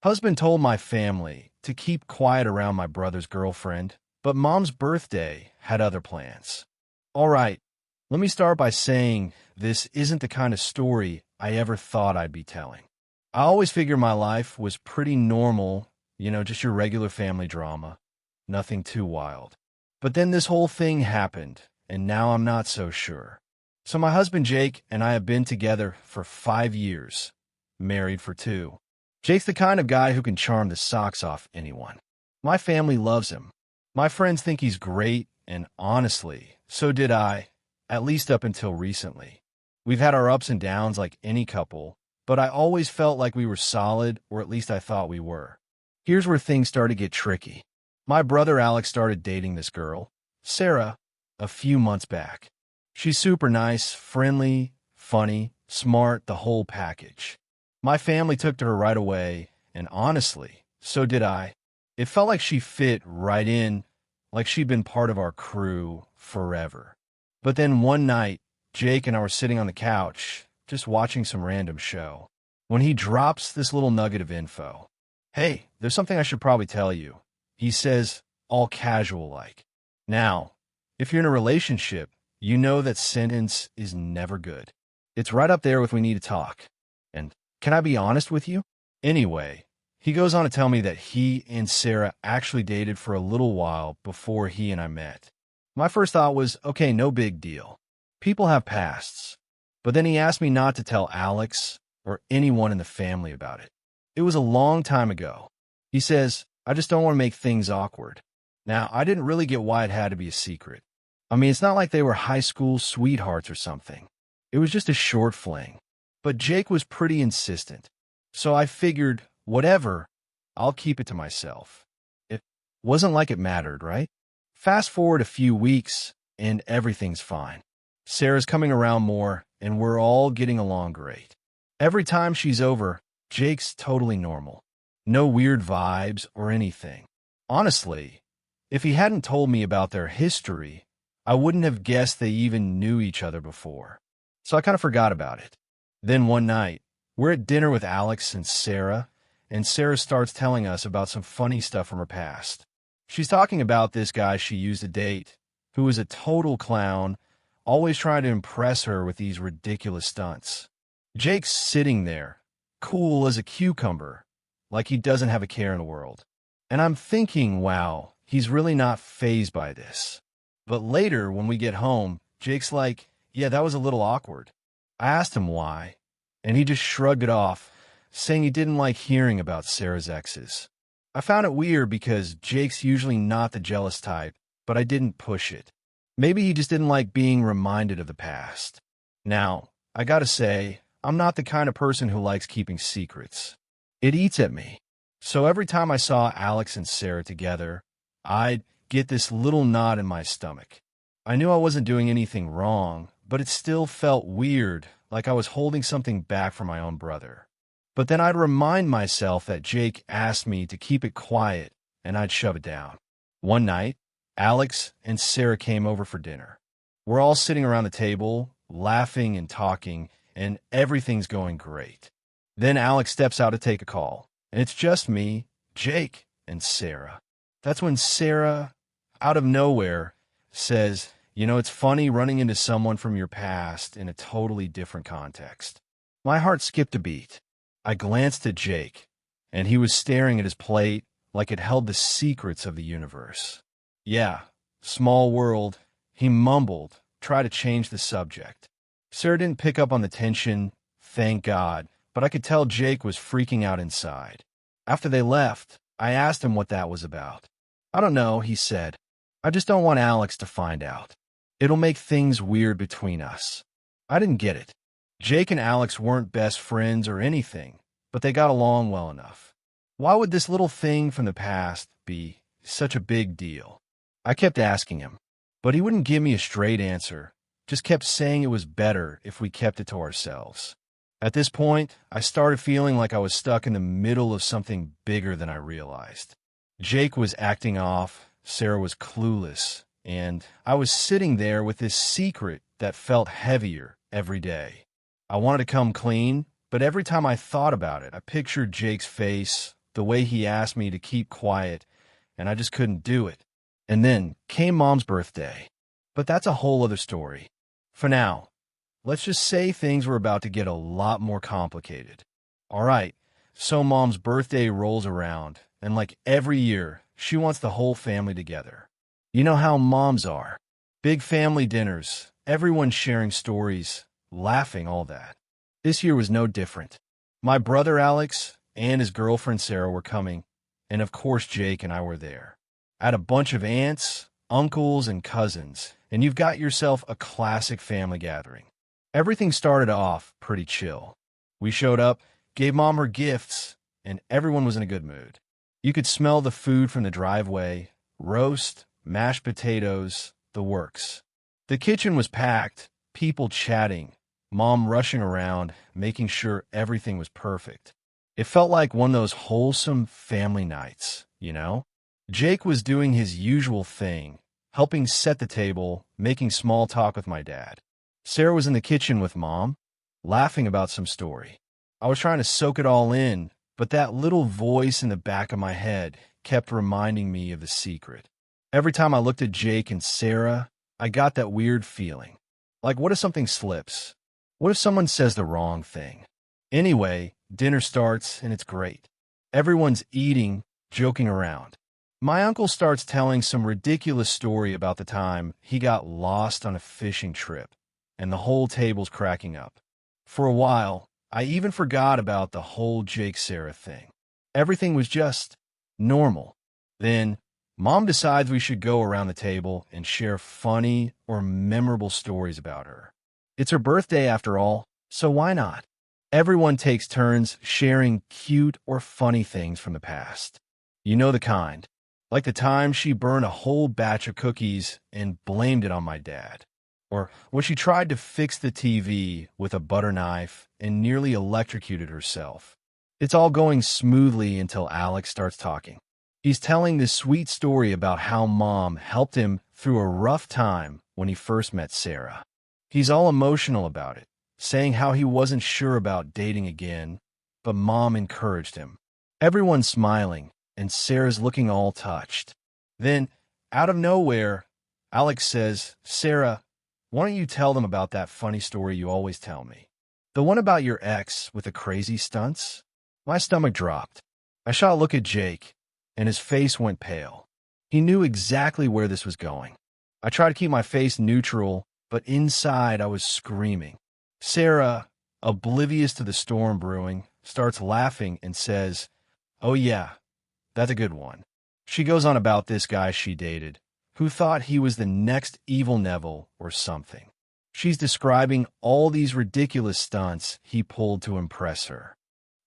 Husband told my family to keep quiet around my brother's girlfriend, but mom's birthday had other plans. All right, let me start by saying this isn't the kind of story I ever thought I'd be telling. I always figured my life was pretty normal, just your regular family drama. Nothing too wild. But then this whole thing happened, and now I'm not so sure. So my husband Jake and I have been together for 5 years, married for 2. Jake's the kind of guy who can charm the socks off anyone. My family loves him. My friends think he's great, and honestly, so did I, at least up until recently. We've had our ups and downs like any couple, but I always felt like we were solid, or at least I thought we were. Here's where things started to get tricky. My brother Alex started dating this girl, Sarah, a few months back. She's super nice, friendly, funny, smart, the whole package. My family took to her right away, and honestly, so did I. It felt like she fit right in, like she'd been part of our crew forever. But then one night, Jake and I were sitting on the couch, just watching some random show, when he drops this little nugget of info. Hey, there's something I should probably tell you. He says, all casual like. Now, if you're in a relationship, you know that sentence is never good. It's right up there with we need to talk. And can I be honest with you? Anyway, he goes on to tell me that he and Sarah actually dated for a little while before he and I met. My first thought was, okay, no big deal. People have pasts. But then he asked me not to tell Alex or anyone in the family about it. It was a long time ago. He says, I just don't want to make things awkward. Now, I didn't really get why it had to be a secret. I mean, it's not like they were high school sweethearts or something. It was just a short fling. But Jake was pretty insistent. So I figured, whatever, I'll keep it to myself. It wasn't like it mattered, right? Fast forward a few weeks, and everything's fine. Sarah's coming around more, and we're all getting along great. Every time she's over, Jake's totally normal. No weird vibes or anything. Honestly, if he hadn't told me about their history, I wouldn't have guessed they even knew each other before. So I kind of forgot about it. Then one night, we're at dinner with Alex and Sarah starts telling us about some funny stuff from her past. She's talking about this guy she used to date, who was a total clown, always trying to impress her with these ridiculous stunts. Jake's sitting there, cool as a cucumber, like he doesn't have a care in the world. And I'm thinking, wow, he's really not fazed by this. But later, when we get home, Jake's like, yeah, that was a little awkward. I asked him why, and he just shrugged it off, saying he didn't like hearing about Sarah's exes. I found it weird because Jake's usually not the jealous type, but I didn't push it. Maybe he just didn't like being reminded of the past. Now, I gotta say, I'm not the kind of person who likes keeping secrets. It eats at me. So every time I saw Alex and Sarah together, I'd get this little knot in my stomach. I knew I wasn't doing anything wrong, but it still felt weird, like I was holding something back from my own brother. But then I'd remind myself that Jake asked me to keep it quiet, and I'd shove it down. One night, Alex and Sarah came over for dinner. We're all sitting around the table, laughing and talking, and everything's going great. Then Alex steps out to take a call, and it's just me, Jake, and Sarah. That's when Sarah, out of nowhere, says, it's funny running into someone from your past in a totally different context. My heart skipped a beat. I glanced at Jake, and he was staring at his plate like it held the secrets of the universe. Yeah, small world, he mumbled, tried to change the subject. Sarah didn't pick up on the tension, thank God, but I could tell Jake was freaking out inside. After they left, I asked him what that was about. I don't know, he said. I just don't want Alex to find out. It'll make things weird between us. I didn't get it. Jake and Alex weren't best friends or anything, but they got along well enough. Why would this little thing from the past be such a big deal? I kept asking him, but he wouldn't give me a straight answer, just kept saying it was better if we kept it to ourselves. At this point, I started feeling like I was stuck in the middle of something bigger than I realized. Jake was acting off, Sarah was clueless, and I was sitting there with this secret that felt heavier every day. I wanted to come clean, but every time I thought about it, I pictured Jake's face, the way he asked me to keep quiet, and I just couldn't do it. And then came Mom's birthday. But that's a whole other story. For now, let's just say things were about to get a lot more complicated. All right, so Mom's birthday rolls around, and like every year, she wants the whole family together. You know how moms are. Big family dinners, everyone sharing stories, laughing, all that. This year was no different. My brother Alex and his girlfriend Sarah were coming, and of course Jake and I were there. I had a bunch of aunts, uncles, and cousins, and you've got yourself a classic family gathering. Everything started off pretty chill. We showed up, gave Mom her gifts, and everyone was in a good mood. You could smell the food from the driveway, roast, mashed potatoes, the works. The kitchen was packed, people chatting, Mom rushing around, making sure everything was perfect. It felt like one of those wholesome family nights, you know? Jake was doing his usual thing, helping set the table, making small talk with my dad. Sarah was in the kitchen with Mom, laughing about some story. I was trying to soak it all in, but that little voice in the back of my head kept reminding me of the secret. Every time I looked at Jake and Sarah, I got that weird feeling. Like, what if something slips? What if someone says the wrong thing? Anyway, dinner starts and it's great. Everyone's eating, joking around. My uncle starts telling some ridiculous story about the time he got lost on a fishing trip, and the whole table's cracking up. For a while, I even forgot about the whole Jake-Sarah thing. Everything was just normal. Then, Mom decides we should go around the table and share funny or memorable stories about her. It's her birthday after all, so why not? Everyone takes turns sharing cute or funny things from the past. You know the kind. Like the time she burned a whole batch of cookies and blamed it on my dad. Or when she tried to fix the TV with a butter knife and nearly electrocuted herself. It's all going smoothly until Alex starts talking. He's telling this sweet story about how Mom helped him through a rough time when he first met Sarah. He's all emotional about it, saying how he wasn't sure about dating again, but Mom encouraged him. Everyone's smiling, and Sarah's looking all touched. Then, out of nowhere, Alex says, "Sarah, why don't you tell them about that funny story you always tell me? The one about your ex with the crazy stunts?" My stomach dropped. I shot a look at Jake, and his face went pale. He knew exactly where this was going. I tried to keep my face neutral, but inside I was screaming. Sarah, oblivious to the storm brewing, starts laughing and says, "Oh yeah, that's a good one." She goes on about this guy she dated, who thought he was the next evil Neville or something. She's describing all these ridiculous stunts he pulled to impress her,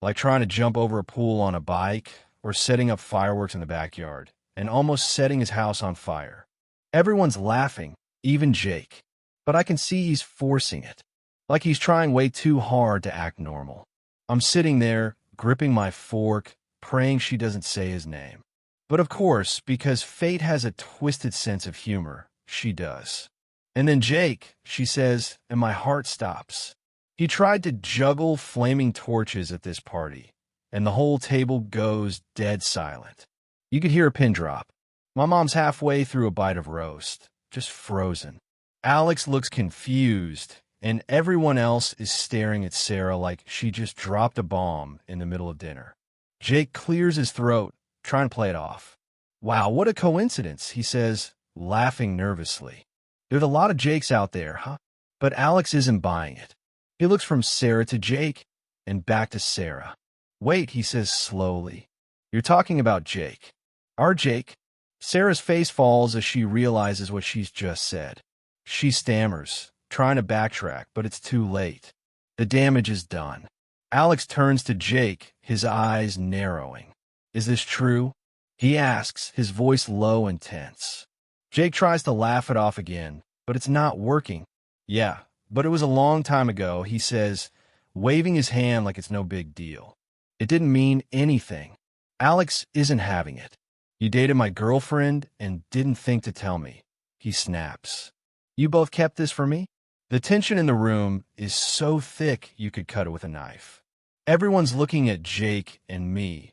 like trying to jump over a pool on a bike or setting up fireworks in the backyard and almost setting his house on fire. Everyone's laughing, even Jake, but I can see he's forcing it, like he's trying way too hard to act normal. I'm sitting there, gripping my fork, praying she doesn't say his name. But of course, because fate has a twisted sense of humor, she does. And then Jake, she says, and my heart stops. He tried to juggle flaming torches at this party, and the whole table goes dead silent. You could hear a pin drop. My mom's halfway through a bite of roast, just frozen. Alex looks confused, and everyone else is staring at Sarah like she just dropped a bomb in the middle of dinner. Jake clears his throat, trying to play it off. "Wow, what a coincidence," he says, laughing nervously. "There's a lot of Jakes out there, huh?" But Alex isn't buying it. He looks from Sarah to Jake, and back to Sarah. "Wait," he says slowly. "You're talking about Jake. Our Jake?" Sarah's face falls as she realizes what she's just said. She stammers, trying to backtrack, but it's too late. The damage is done. Alex turns to Jake, his eyes narrowing. "Is this true?" he asks, his voice low and tense. Jake tries to laugh it off again, but it's not working. "Yeah, but it was a long time ago," he says, waving his hand like it's no big deal. "It didn't mean anything. Alex isn't having it. You dated my girlfriend and didn't think to tell me," he snaps. "You both kept this for me?" The tension in the room is so thick you could cut it with a knife. Everyone's looking at Jake and me,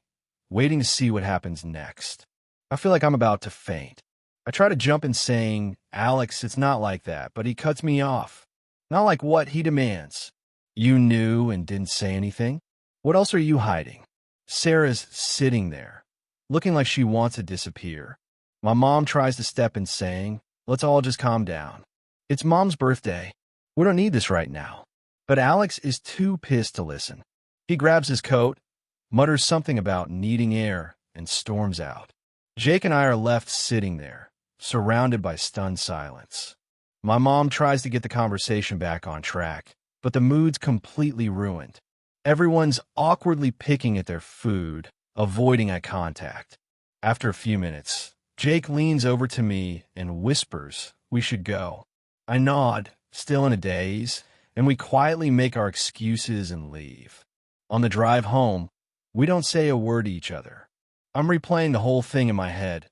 waiting to see what happens next. I feel like I'm about to faint. I try to jump in saying, Alex, it's not like that, but he cuts me off. Not like what he demands. You knew and didn't say anything? What else are you hiding? Sarah's sitting there, looking like she wants to disappear. My mom tries to step in saying, let's all just calm down. It's Mom's birthday. We don't need this right now. But Alex is too pissed to listen. He grabs his coat, mutters something about needing air, and storms out. Jake and I are left sitting there, surrounded by stunned silence. My mom tries to get the conversation back on track, but the mood's completely ruined. Everyone's awkwardly picking at their food, avoiding eye contact. After a few minutes, Jake leans over to me and whispers, we should go. I nod, still in a daze, and we quietly make our excuses and leave. On the drive home, we don't say a word to each other. I'm replaying the whole thing in my head,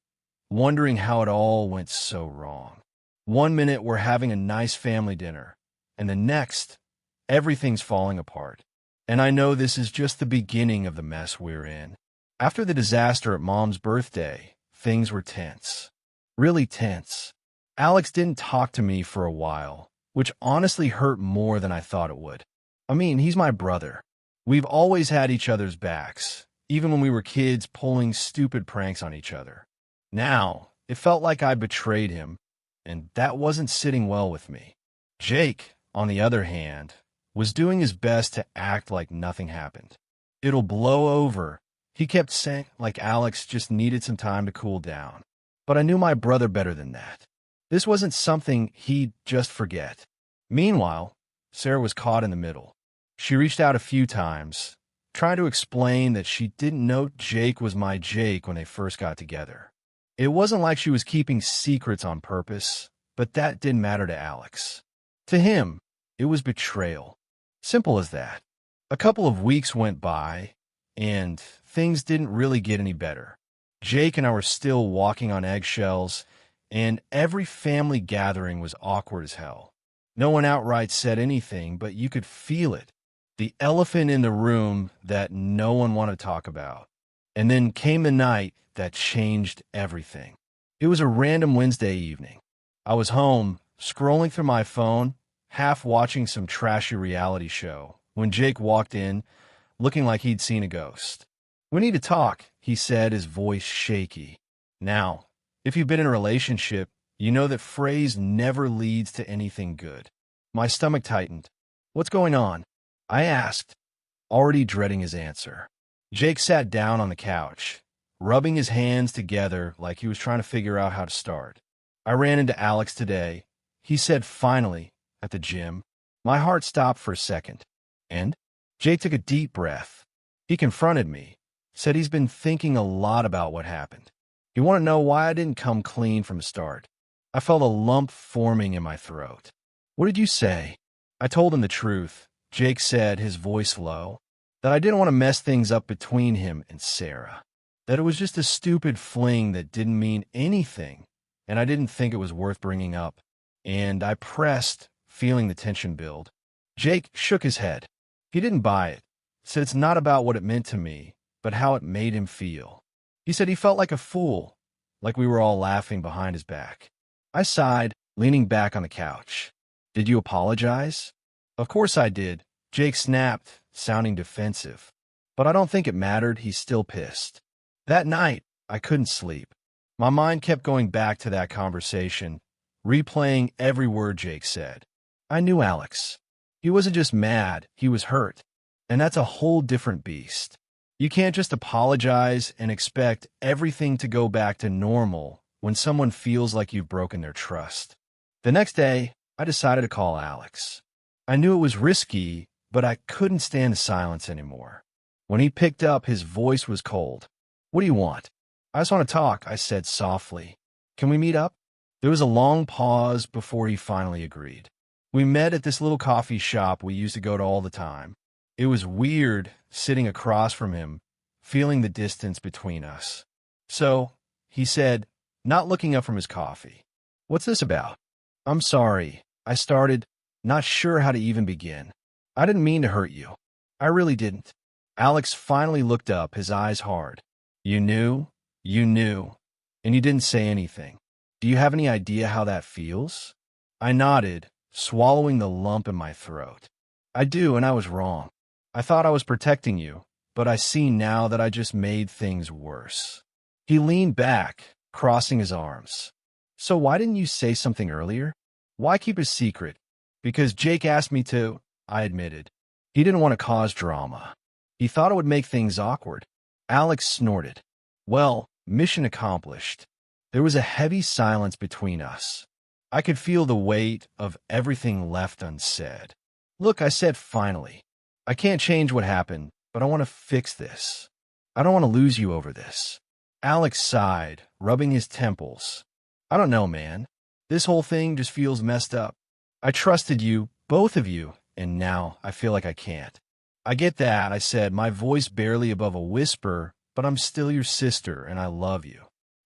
wondering how it all went so wrong. One minute we're having a nice family dinner, and the next, everything's falling apart. And I know this is just the beginning of the mess we're in. After the disaster at Mom's birthday, things were tense. Really tense. Alex didn't talk to me for a while, which honestly hurt more than I thought it would. I mean, he's my brother. We've always had each other's backs, even when we were kids pulling stupid pranks on each other. Now, it felt like I betrayed him, and that wasn't sitting well with me. Jake, on the other hand, was doing his best to act like nothing happened. It'll blow over, he kept saying, like Alex just needed some time to cool down. But I knew my brother better than that. This wasn't something he'd just forget. Meanwhile, Sarah was caught in the middle. She reached out a few times, trying to explain that she didn't know Jake was my Jake when they first got together. It wasn't like she was keeping secrets on purpose, but that didn't matter to Alex. To him, it was betrayal. Simple as that. A couple of weeks went by, and things didn't really get any better. Jake and I were still walking on eggshells, and every family gathering was awkward as hell. No one outright said anything, but you could feel it. The elephant in the room that no one wanted to talk about. And then came the night that changed everything. It was a random Wednesday evening. I was home, scrolling through my phone, half watching some trashy reality show, when Jake walked in, looking like he'd seen a ghost. We need to talk, he said, his voice shaky. Now, if you've been in a relationship, you know that phrase never leads to anything good. My stomach tightened. What's going on? I asked, already dreading his answer. Jake sat down on the couch, rubbing his hands together like he was trying to figure out how to start. I ran into Alex today. He said finally, at the gym. My heart stopped for a second. And? Jake took a deep breath. He confronted me, said he's been thinking a lot about what happened. He wanted to know why I didn't come clean from the start. I felt a lump forming in my throat. What did you say? I told him the truth. Jake said, his voice low, that I didn't want to mess things up between him and Sarah. That it was just a stupid fling that didn't mean anything, and I didn't think it was worth bringing up. And I pressed, feeling the tension build. Jake shook his head. He didn't buy it. Said it's not about what it meant to me, but how it made him feel. He said he felt like a fool, like we were all laughing behind his back. I sighed, leaning back on the couch. Did you apologize? Of course I did. Jake snapped, sounding defensive. But I don't think it mattered. He's still pissed. That night, I couldn't sleep. My mind kept going back to that conversation, replaying every word Jake said. I knew Alex. He wasn't just mad, he was hurt. And that's a whole different beast. You can't just apologize and expect everything to go back to normal when someone feels like you've broken their trust. The next day, I decided to call Alex. I knew it was risky, but I couldn't stand the silence anymore. When he picked up, his voice was cold. What do you want? I just want to talk, I said softly. Can we meet up? There was a long pause before he finally agreed. We met at this little coffee shop we used to go to all the time. It was weird sitting across from him, feeling the distance between us. So, he said, not looking up from his coffee. What's this about? I'm sorry. I started, not sure how to even begin. I didn't mean to hurt you. I really didn't. Alex finally looked up, his eyes hard. You knew, you knew, and you didn't say anything. Do you have any idea how that feels? I nodded, swallowing the lump in my throat. I do, and I was wrong. I thought I was protecting you, but I see now that I just made things worse. He leaned back, crossing his arms. So why didn't you say something earlier? Why keep a secret? Because Jake asked me to, I admitted. He didn't want to cause drama. He thought it would make things awkward. Alex snorted. Well, mission accomplished. There was a heavy silence between us. I could feel the weight of everything left unsaid. Look, I said finally. I can't change what happened, but I want to fix this. I don't want to lose you over this. Alex sighed, rubbing his temples. I don't know, man. This whole thing just feels messed up. I trusted you, both of you, and now I feel like I can't. I get that, I said, my voice barely above a whisper, but I'm still your sister, and I love you.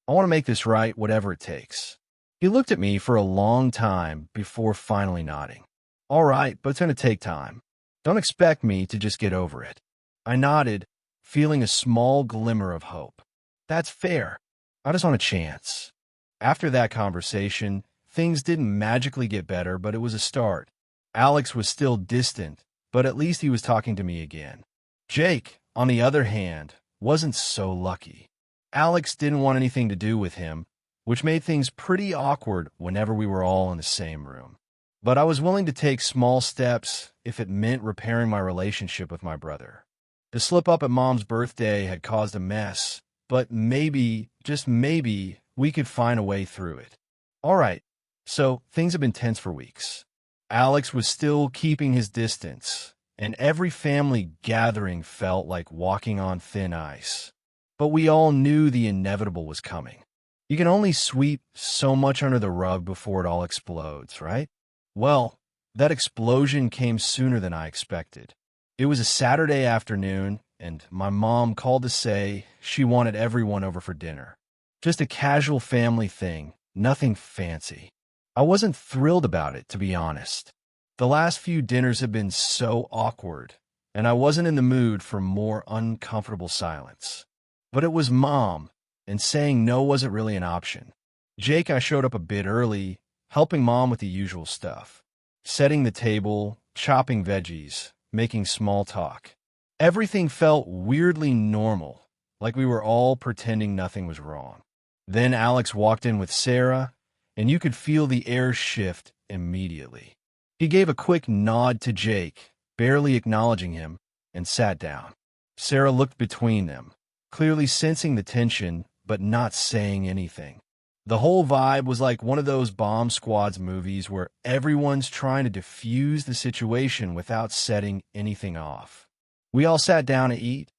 I want to make this right, whatever it takes. He looked at me for a long time before finally nodding. All right, but it's going to take time. Don't expect me to just get over it. I nodded, feeling a small glimmer of hope. That's fair. I just want a chance. After that conversation, things didn't magically get better, but it was a start. Alex was still distant, but at least he was talking to me again. Jake, on the other hand, wasn't so lucky. Alex didn't want anything to do with him, which made things pretty awkward whenever we were all in the same room. But I was willing to take small steps if it meant repairing my relationship with my brother. The slip-up at Mom's birthday had caused a mess, but maybe, just maybe, we could find a way through it. All right, so things have been tense for weeks. Alex was still keeping his distance, and every family gathering felt like walking on thin ice. But we all knew the inevitable was coming. You can only sweep so much under the rug before it all explodes, right? Well, that explosion came sooner than I expected. It was a Saturday afternoon, and my mom called to say she wanted everyone over for dinner. Just a casual family thing, nothing fancy. I wasn't thrilled about it, to be honest. The last few dinners had been so awkward, and I wasn't in the mood for more uncomfortable silence. But it was Mom, and saying no wasn't really an option. Jake and I showed up a bit early, helping Mom with the usual stuff. Setting the table, chopping veggies, making small talk. Everything felt weirdly normal, like we were all pretending nothing was wrong. Then Alex walked in with Sarah, and you could feel the air shift immediately. He gave a quick nod to Jake, barely acknowledging him, and sat down. Sarah looked between them, clearly sensing the tension, but not saying anything. The whole vibe was like one of those bomb squads movies where everyone's trying to diffuse the situation without setting anything off. We all sat down to eat,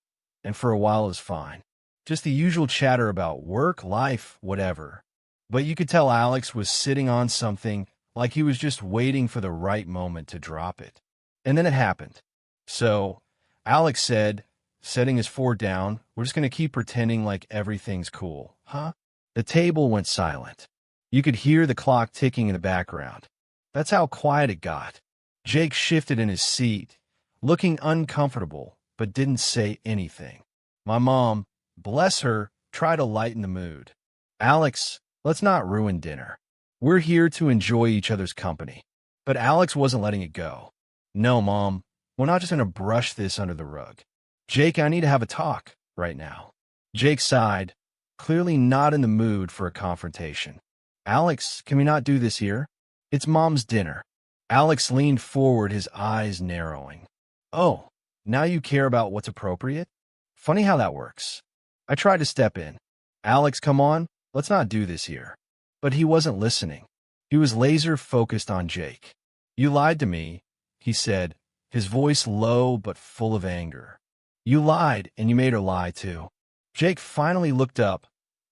and for a while it was fine. Just the usual chatter about work, life, whatever. But you could tell Alex was sitting on something, like he was just waiting for the right moment to drop it. And then it happened. So, Alex said, setting his fork down, we're just going to keep pretending like everything's cool, huh? The table went silent. You could hear the clock ticking in the background. That's how quiet it got. Jake shifted in his seat, looking uncomfortable, but didn't say anything. My mom, bless her, tried to lighten the mood. Alex, let's not ruin dinner. We're here to enjoy each other's company. But Alex wasn't letting it go. No, Mom, we're not just going to brush this under the rug. Jake, I need to have a talk right now. Jake sighed, clearly not in the mood for a confrontation. Alex, can we not do this here? It's Mom's dinner. Alex leaned forward, his eyes narrowing. Oh, now you care about what's appropriate? Funny how that works. I tried to step in. Alex, come on, let's not do this here. But he wasn't listening. He was laser-focused on Jake. You lied to me, he said, his voice low but full of anger. You lied, and you made her lie, too. Jake finally looked up,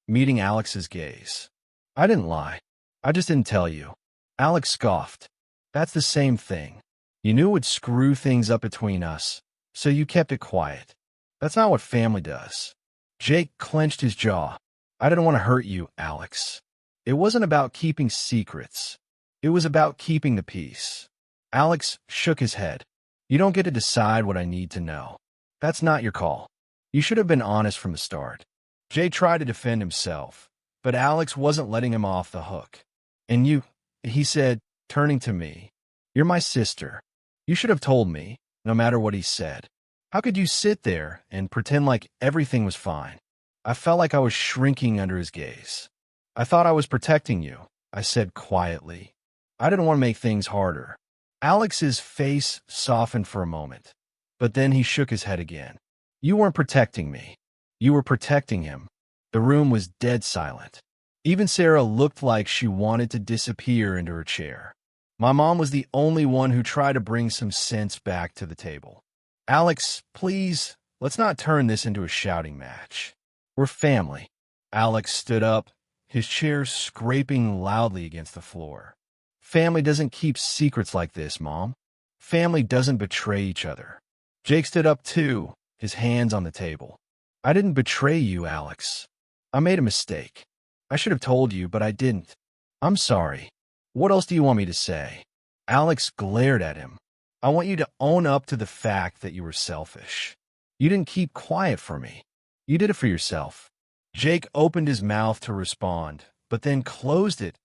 meeting Alex's gaze. I didn't lie. I just didn't tell you. Alex scoffed. That's the same thing. You knew it would screw things up between us, so you kept it quiet. That's not what family does. Jake clenched his jaw. I didn't want to hurt you, Alex. It wasn't about keeping secrets. It was about keeping the peace. Alex shook his head. You don't get to decide what I need to know. That's not your call. You should have been honest from the start. Jay tried to defend himself, but Alex wasn't letting him off the hook. And you, he said, turning to me, you're my sister. You should have told me, no matter what he said. How could you sit there and pretend like everything was fine? I felt like I was shrinking under his gaze. I thought I was protecting you, I said quietly. I didn't want to make things harder. Alex's face softened for a moment, but then he shook his head again. You weren't protecting me. You were protecting him. The room was dead silent. Even Sarah looked like she wanted to disappear into her chair. My mom was the only one who tried to bring some sense back to the table. Alex, please, let's not turn this into a shouting match. We're family. Alex stood up, his chair scraping loudly against the floor. Family doesn't keep secrets like this, Mom. Family doesn't betray each other. Jake stood up too, his hands on the table. I didn't betray you, Alex. I made a mistake. I should have told you, but I didn't. I'm sorry. What else do you want me to say? Alex glared at him. I want you to own up to the fact that you were selfish. You didn't keep quiet for me. You did it for yourself. Jake opened his mouth to respond, but then closed it,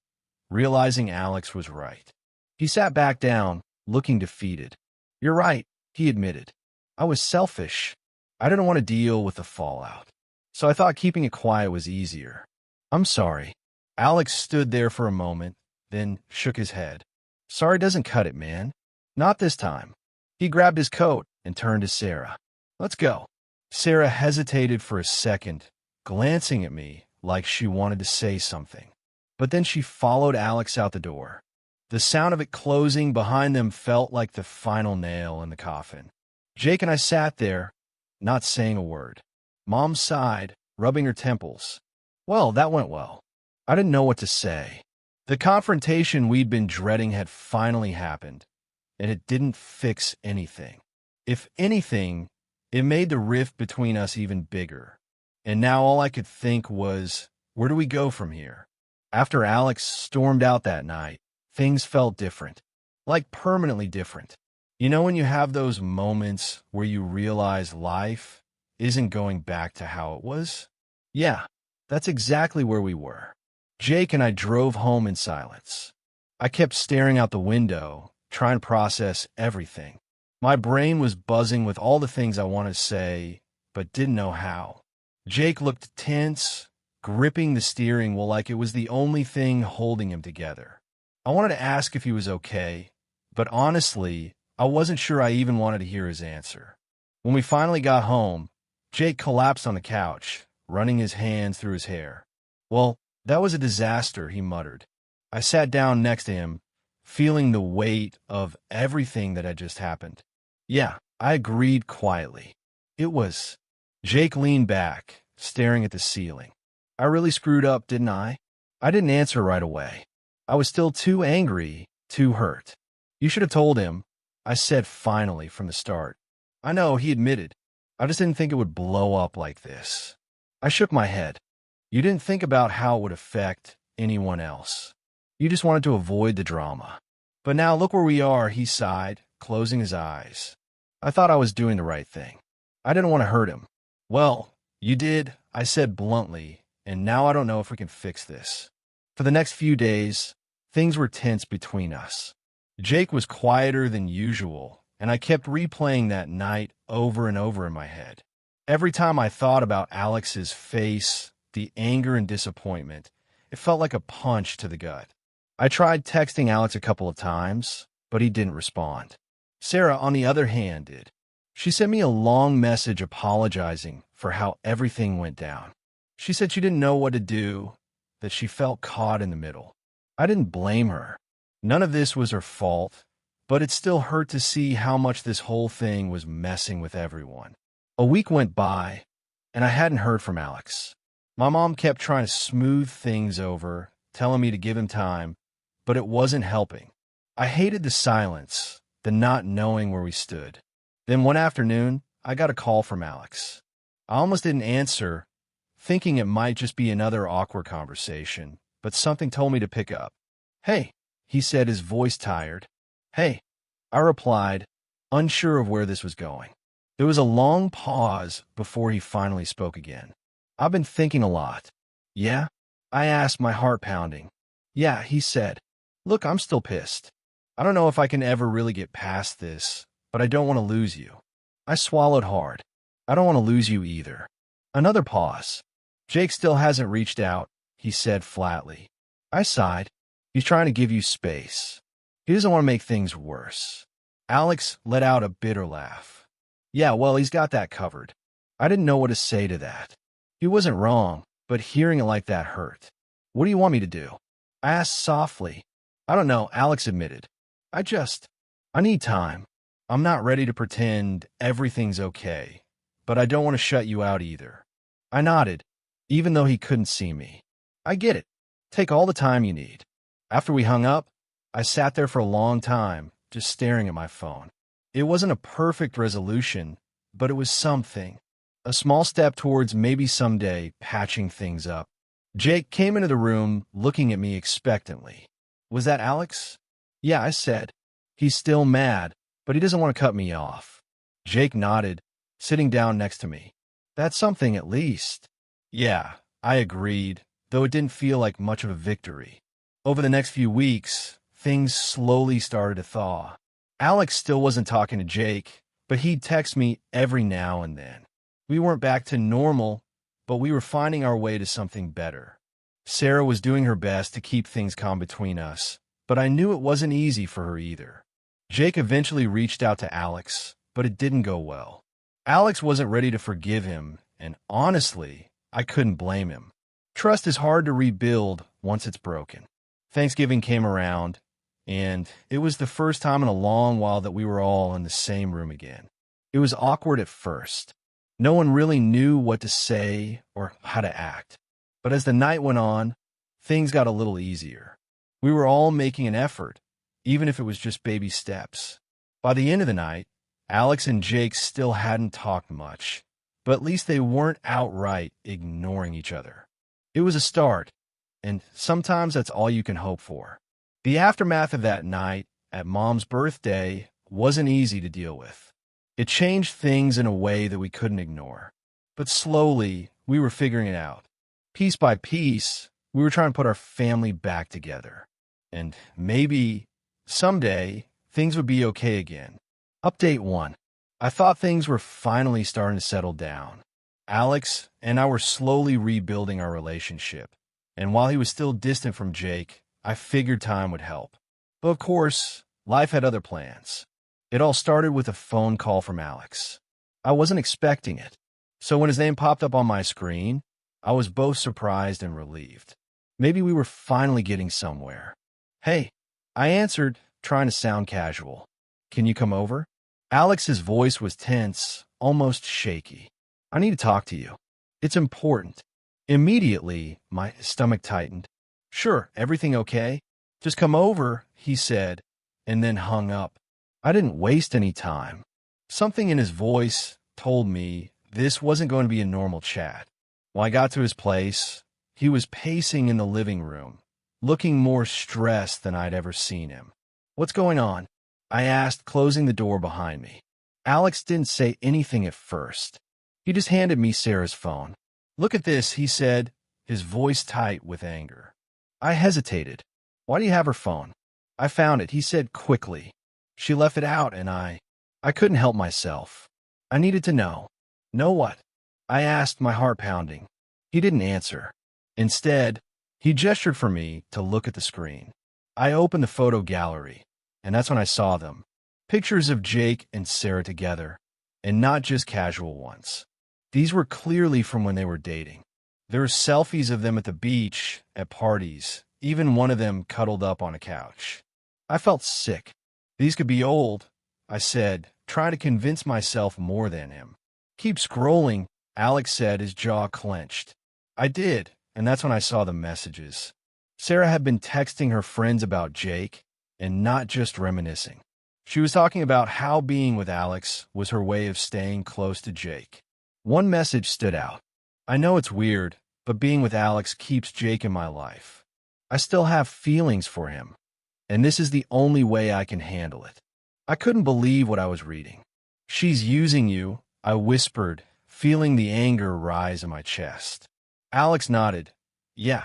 realizing Alex was right. He sat back down, looking defeated. You're right, he admitted. I was selfish. I didn't want to deal with the fallout, so I thought keeping it quiet was easier. I'm sorry. Alex stood there for a moment, then shook his head. Sorry doesn't cut it, man. Not this time. He grabbed his coat and turned to Sarah. Let's go. Sarah hesitated for a second, glancing at me like she wanted to say something. But then she followed Alex out the door. The sound of it closing behind them felt like the final nail in the coffin. Jake and I sat there, not saying a word. Mom sighed, rubbing her temples. Well, that went well. I didn't know what to say. The confrontation we'd been dreading had finally happened, and it didn't fix anything. If anything, it made the rift between us even bigger. And now all I could think was, where do we go from here? After Alex stormed out that night, things felt different, like permanently different. You know when you have those moments where you realize life isn't going back to how it was? Yeah, that's exactly where we were. Jake and I drove home in silence. I kept staring out the window, trying to process everything. My brain was buzzing with all the things I wanted to say, but didn't know how. Jake looked tense, gripping the steering wheel like it was the only thing holding him together. I wanted to ask if he was okay, but honestly, I wasn't sure I even wanted to hear his answer. When we finally got home, Jake collapsed on the couch, running his hands through his hair. Well, that was a disaster, he muttered. I sat down next to him, feeling the weight of everything that had just happened. Yeah, I agreed quietly. It was. Jake leaned back, staring at the ceiling. I really screwed up, didn't I? I didn't answer right away. I was still too angry, too hurt. You should have told him, I said finally from the start. I know, he admitted. I just didn't think it would blow up like this. I shook my head. You didn't think about how it would affect anyone else. You just wanted to avoid the drama. But now look where we are, he sighed, closing his eyes. I thought I was doing the right thing. I didn't want to hurt him. Well, you did, I said bluntly, and now I don't know if we can fix this. For the next few days, things were tense between us. Jake was quieter than usual, and I kept replaying that night over and over in my head. Every time I thought about Alex's face, the anger and disappointment, it felt like a punch to the gut. I tried texting Alex a couple of times, but he didn't respond. Sarah, on the other hand, did. She sent me a long message apologizing for how everything went down. She said she didn't know what to do, that she felt caught in the middle. I didn't blame her. None of this was her fault, but it still hurt to see how much this whole thing was messing with everyone. A week went by, and I hadn't heard from Alex. My mom kept trying to smooth things over, telling me to give him time, but it wasn't helping. I hated the silence, the not knowing where we stood. Then one afternoon, I got a call from Alex. I almost didn't answer, thinking it might just be another awkward conversation, but something told me to pick up. Hey, he said, his voice tired. Hey, I replied, unsure of where this was going. There was a long pause before he finally spoke again. I've been thinking a lot. Yeah? I asked, my heart pounding. Yeah, he said. Look, I'm still pissed. I don't know if I can ever really get past this, but I don't want to lose you. I swallowed hard. I don't want to lose you either. Another pause. Jake still hasn't reached out, he said flatly. I sighed. He's trying to give you space. He doesn't want to make things worse. Alex let out a bitter laugh. Yeah, well, he's got that covered. I didn't know what to say to that. He wasn't wrong, but hearing it like that hurt. What do you want me to do? I asked softly. I don't know, Alex admitted. I need time. I'm not ready to pretend everything's okay, but I don't want to shut you out either. I nodded, even though he couldn't see me. I get it. Take all the time you need. After we hung up, I sat there for a long time, just staring at my phone. It wasn't a perfect resolution, but it was something. A small step towards maybe someday patching things up. Jake came into the room, looking at me expectantly. Was that Alex? Yeah, I said. He's still mad, but he doesn't want to cut me off. Jake nodded, sitting down next to me. That's something at least. Yeah, I agreed, though it didn't feel like much of a victory. Over the next few weeks, things slowly started to thaw. Alex still wasn't talking to Jake, but he'd text me every now and then. We weren't back to normal, but we were finding our way to something better. Sarah was doing her best to keep things calm between us, but I knew it wasn't easy for her either. Jake eventually reached out to Alex, but it didn't go well. Alex wasn't ready to forgive him, and honestly, I couldn't blame him. Trust is hard to rebuild once it's broken. Thanksgiving came around, and it was the first time in a long while that we were all in the same room again. It was awkward at first. No one really knew what to say or how to act. But as the night went on, things got a little easier. We were all making an effort, even if it was just baby steps. By the end of the night, Alex and Jake still hadn't talked much, but at least they weren't outright ignoring each other. It was a start, and sometimes that's all you can hope for. The aftermath of that night at Mom's birthday wasn't easy to deal with. It changed things in a way that we couldn't ignore. But slowly, we were figuring it out. Piece by piece, we were trying to put our family back together. And maybe, someday, things would be okay again. Update 1. I thought things were finally starting to settle down. Alex and I were slowly rebuilding our relationship. And while he was still distant from Jake, I figured time would help. But of course, life had other plans. It all started with a phone call from Alex. I wasn't expecting it. So when his name popped up on my screen, I was both surprised and relieved. Maybe we were finally getting somewhere. Hey, I answered, trying to sound casual. Can you come over? Alex's voice was tense, almost shaky. I need to talk to you. It's important. Immediately, my stomach tightened. Sure, everything okay? Just come over, he said, and then hung up. I didn't waste any time. Something in his voice told me this wasn't going to be a normal chat. When I got to his place, he was pacing in the living room, looking more stressed than I'd ever seen him. What's going on? I asked, closing the door behind me. Alex didn't say anything at first. He just handed me Sarah's phone. Look at this, he said, his voice tight with anger. I hesitated. Why do you have her phone? I found it, he said quickly. She left it out, and I couldn't help myself. I needed to know. Know what? I asked, my heart pounding. He didn't answer. Instead, he gestured for me to look at the screen. I opened the photo gallery, and that's when I saw them. Pictures of Jake and Sarah together, and not just casual ones. These were clearly from when they were dating. There were selfies of them at the beach, at parties, even one of them cuddled up on a couch. I felt sick. These could be old, I said, trying to convince myself more than him. Keep scrolling, Alex said, his jaw clenched. I did, and that's when I saw the messages. Sarah had been texting her friends about Jake, and not just reminiscing. She was talking about how being with Alex was her way of staying close to Jake. One message stood out. I know it's weird, but being with Alex keeps Jake in my life. I still have feelings for him, and this is the only way I can handle it. I couldn't believe what I was reading. She's using you, I whispered, feeling the anger rise in my chest. Alex nodded. Yeah,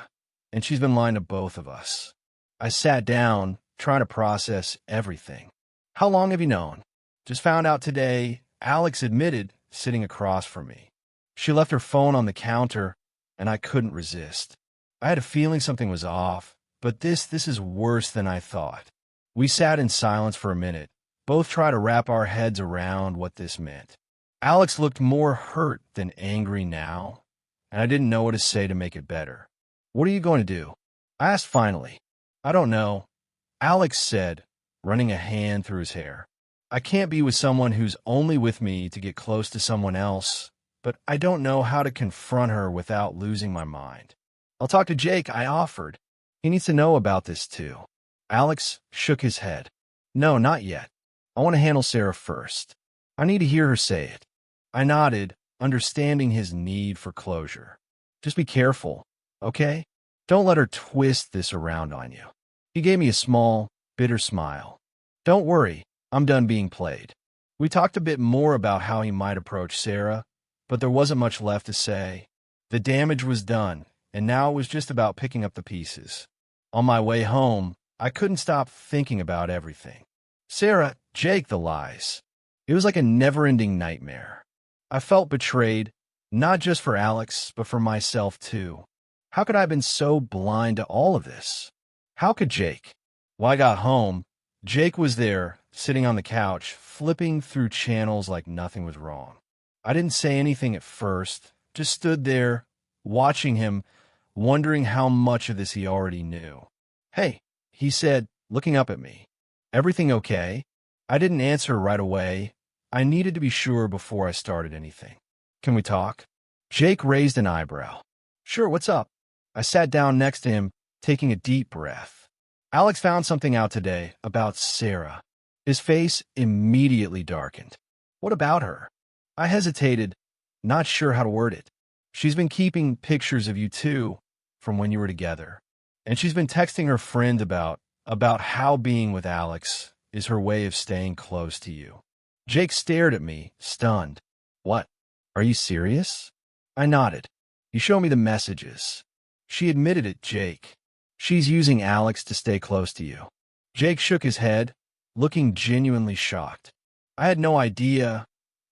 and she's been lying to both of us. I sat down, trying to process everything. How long have you known? Just found out today, Alex admitted, sitting across from me. She left her phone on the counter, and I couldn't resist. I had a feeling something was off, but this is worse than I thought. We sat in silence for a minute, both trying to wrap our heads around what this meant. Alex looked more hurt than angry now, and I didn't know what to say to make it better. What are you going to do? I asked finally. I don't know, Alex said, running a hand through his hair. I can't be with someone who's only with me to get close to someone else, but I don't know how to confront her without losing my mind. I'll talk to Jake, I offered. He needs to know about this too. Alex shook his head. No, not yet. I want to handle Sarah first. I need to hear her say it. I nodded, understanding his need for closure. Just be careful, okay? Don't let her twist this around on you. He gave me a small, bitter smile. Don't worry, I'm done being played. We talked a bit more about how he might approach Sarah, but there wasn't much left to say. The damage was done, and now it was just about picking up the pieces. On my way home, I couldn't stop thinking about everything. Sarah, Jake, the lies. It was like a never-ending nightmare. I felt betrayed, not just for Alex, but for myself too. How could I have been so blind to all of this? How could Jake? When I got home, Jake was there, sitting on the couch, flipping through channels like nothing was wrong. I didn't say anything at first, just stood there, watching him, wondering how much of this he already knew. Hey, he said, looking up at me. Everything okay? I didn't answer right away. I needed to be sure before I started anything. Can we talk? Jake raised an eyebrow. Sure, what's up? I sat down next to him, taking a deep breath. Alex found something out today about Sarah. His face immediately darkened. What about her? I hesitated, not sure how to word it. She's been keeping pictures of you too, from when you were together. And she's been texting her friend about how being with Alex is her way of staying close to you. Jake stared at me, stunned. What? Are you serious? I nodded. You show me the messages. She admitted it, Jake. She's using Alex to stay close to you. Jake shook his head, looking genuinely shocked. I had no idea.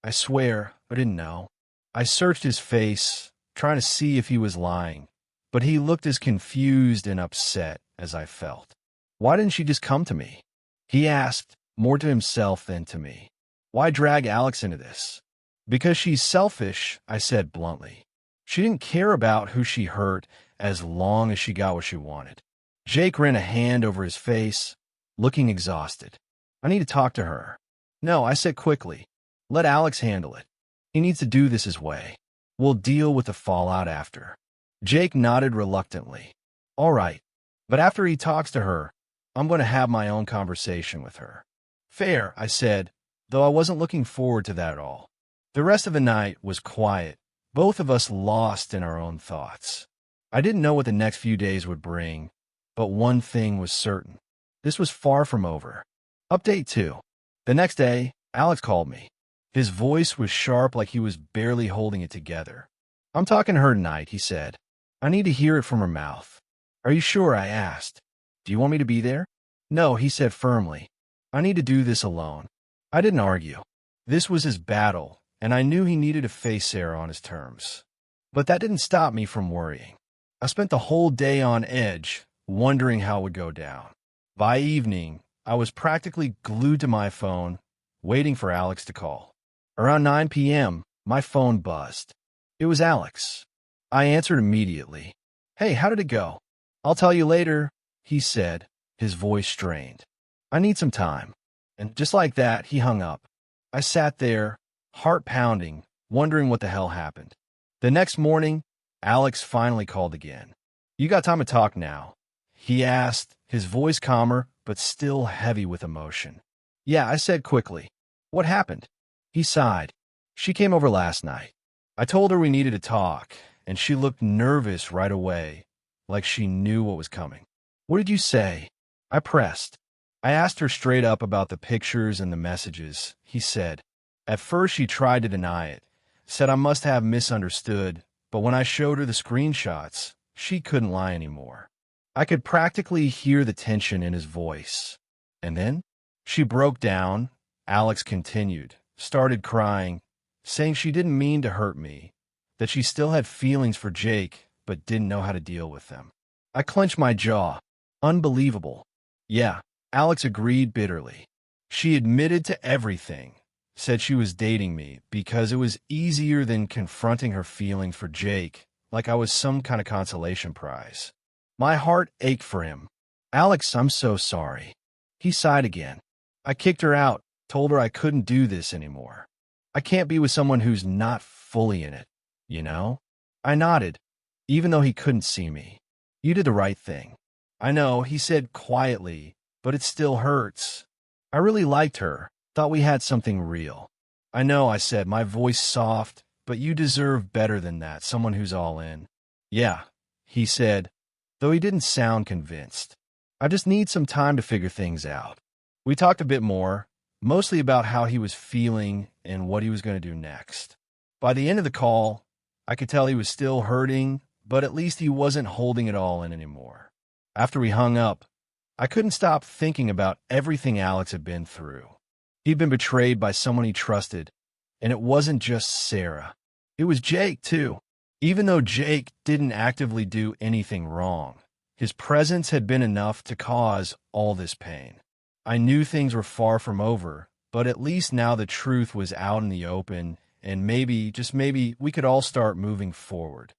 I swear, I didn't know. I searched his face, trying to see if he was lying, but he looked as confused and upset as I felt. Why didn't she just come to me? He asked, more to himself than to me. Why drag Alex into this? Because she's selfish, I said bluntly. She didn't care about who she hurt as long as she got what she wanted. Jake ran a hand over his face, looking exhausted. I need to talk to her. No, I said quickly. Let Alex handle it. He needs to do this his way. We'll deal with the fallout after. Jake nodded reluctantly. All right, but after he talks to her, I'm going to have my own conversation with her. Fair, I said, though I wasn't looking forward to that at all. The rest of the night was quiet, both of us lost in our own thoughts. I didn't know what the next few days would bring, but one thing was certain. This was far from over. Update 2. The next day, Alex called me. His voice was sharp like he was barely holding it together. I'm talking to her tonight, he said. I need to hear it from her mouth. Are you sure? I asked. Do you want me to be there? No, he said firmly. I need to do this alone. I didn't argue. This was his battle, and I knew he needed to face Sarah on his terms. But that didn't stop me from worrying. I spent the whole day on edge, wondering how it would go down. By evening, I was practically glued to my phone, waiting for Alex to call. Around 9 p.m., my phone buzzed. It was Alex. I answered immediately. Hey, how did it go? I'll tell you later, he said, his voice strained. I need some time. And just like that, he hung up. I sat there, heart pounding, wondering what the hell happened. The next morning, Alex finally called again. You got time to talk now? He asked, his voice calmer, but still heavy with emotion. Yeah, I said quickly. What happened? He sighed. She came over last night. I told her we needed to talk, and she looked nervous right away, like she knew what was coming. What did you say? I pressed. I asked her straight up about the pictures and the messages, he said. At first she tried to deny it, said I must have misunderstood, but when I showed her the screenshots, she couldn't lie anymore. I could practically hear the tension in his voice. And then she broke down. Alex continued, started crying, saying she didn't mean to hurt me, that she still had feelings for Jake, but didn't know how to deal with them. I clenched my jaw. Unbelievable. Yeah, Alex agreed bitterly. She admitted to everything, said she was dating me because it was easier than confronting her feelings for Jake, like I was some kind of consolation prize. My heart ached for him. Alex, I'm so sorry. He sighed again. I kicked her out, told her I couldn't do this anymore. I can't be with someone who's not fully in it, you know? I nodded, even though he couldn't see me. You did the right thing. I know, he said quietly, but it still hurts. I really liked her, thought we had something real. I know, I said, my voice soft, but you deserve better than that, someone who's all in. Yeah, he said, though he didn't sound convinced. I just need some time to figure things out. We talked a bit more, mostly about how he was feeling and what he was going to do next. By the end of the call, I could tell he was still hurting, but at least he wasn't holding it all in anymore. After we hung up, I couldn't stop thinking about everything Alex had been through. He'd been betrayed by someone he trusted, and it wasn't just Sarah. It was Jake, too. Even though Jake didn't actively do anything wrong, his presence had been enough to cause all this pain. I knew things were far from over, but at least now the truth was out in the open, and maybe, just maybe, we could all start moving forward.